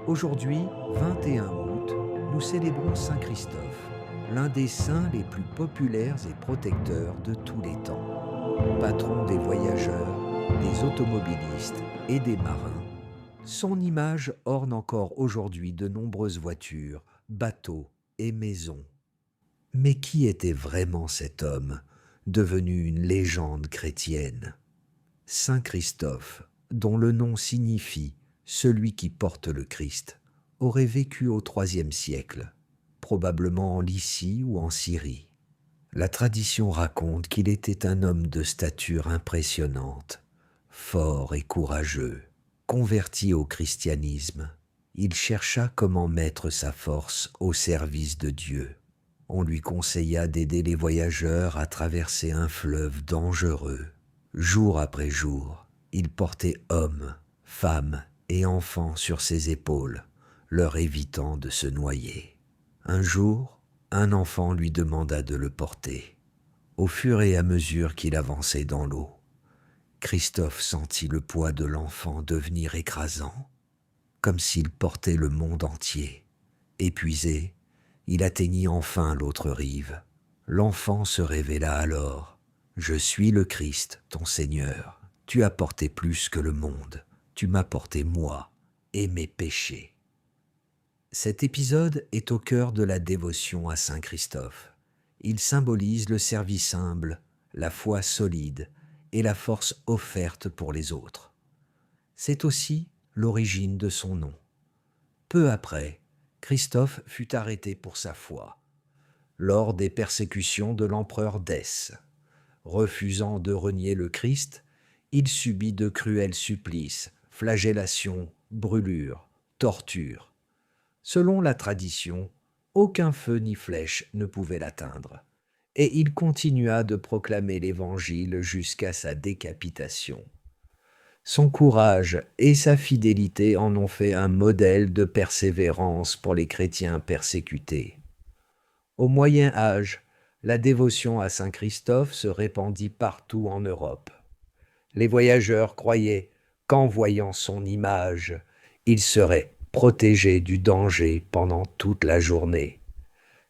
Aujourd'hui, 21 août, nous célébrons Saint Christophe, l'un des saints les plus populaires et protecteurs de tous les temps. Patron des voyageurs, des automobilistes et des marins, son image orne encore aujourd'hui de nombreuses voitures, bateaux et maisons. Mais qui était vraiment cet homme, devenu une légende chrétienne? Saint Christophe, dont le nom signifie celui qui porte le Christ, aurait vécu au IIIe siècle, probablement en Lycie ou en Syrie. La tradition raconte qu'il était un homme de stature impressionnante, fort et courageux. Converti au christianisme, il chercha comment mettre sa force au service de Dieu. On lui conseilla d'aider les voyageurs à traverser un fleuve dangereux. Jour après jour, il portait hommes, femmes et enfants sur ses épaules, leur évitant de se noyer. Un jour, un enfant lui demanda de le porter. Au fur et à mesure qu'il avançait dans l'eau, Christophe sentit le poids de l'enfant devenir écrasant, comme s'il portait le monde entier. Épuisé, il atteignit enfin l'autre rive. L'enfant se révéla alors. « Je suis le Christ, ton Seigneur. Tu as porté plus que le monde. Tu m'as porté moi et mes péchés. » Cet épisode est au cœur de la dévotion à Saint Christophe. Il symbolise le service humble, la foi solide et la force offerte pour les autres. C'est aussi l'origine de son nom. Peu après, Christophe fut arrêté pour sa foi, lors des persécutions de l'empereur Dèce. Refusant de renier le Christ, il subit de cruels supplices, flagellations, brûlures, tortures. Selon la tradition, aucun feu ni flèche ne pouvait l'atteindre, et il continua de proclamer l'Évangile jusqu'à sa décapitation. Son courage et sa fidélité en ont fait un modèle de persévérance pour les chrétiens persécutés. Au Moyen Âge, la dévotion à Saint Christophe se répandit partout en Europe. Les voyageurs croyaient qu'en voyant son image, ils seraient protégés du danger pendant toute la journée.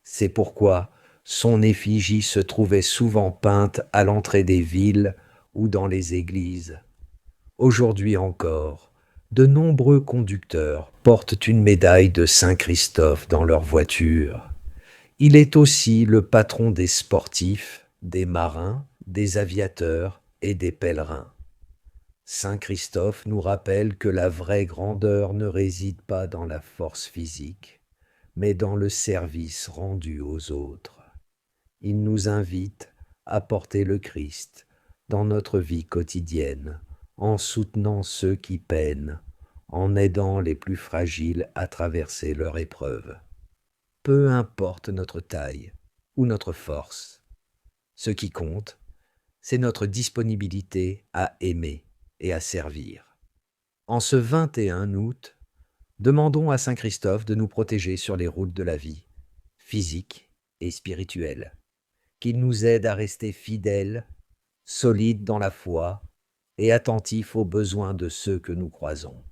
C'est pourquoi son effigie se trouvait souvent peinte à l'entrée des villes ou dans les églises. Aujourd'hui encore, de nombreux conducteurs portent une médaille de Saint Christophe dans leur voiture. Il est aussi le patron des sportifs, des marins, des aviateurs et des pèlerins. Saint Christophe nous rappelle que la vraie grandeur ne réside pas dans la force physique, mais dans le service rendu aux autres. Il nous invite à porter le Christ dans notre vie quotidienne, en soutenant ceux qui peinent, en aidant les plus fragiles à traverser leur épreuve. Peu importe notre taille ou notre force, ce qui compte, c'est notre disponibilité à aimer et à servir. En ce 21 août, demandons à Saint Christophe de nous protéger sur les routes de la vie, physique et spirituelle, qu'il nous aide à rester fidèles, solides dans la foi et attentifs aux besoins de ceux que nous croisons.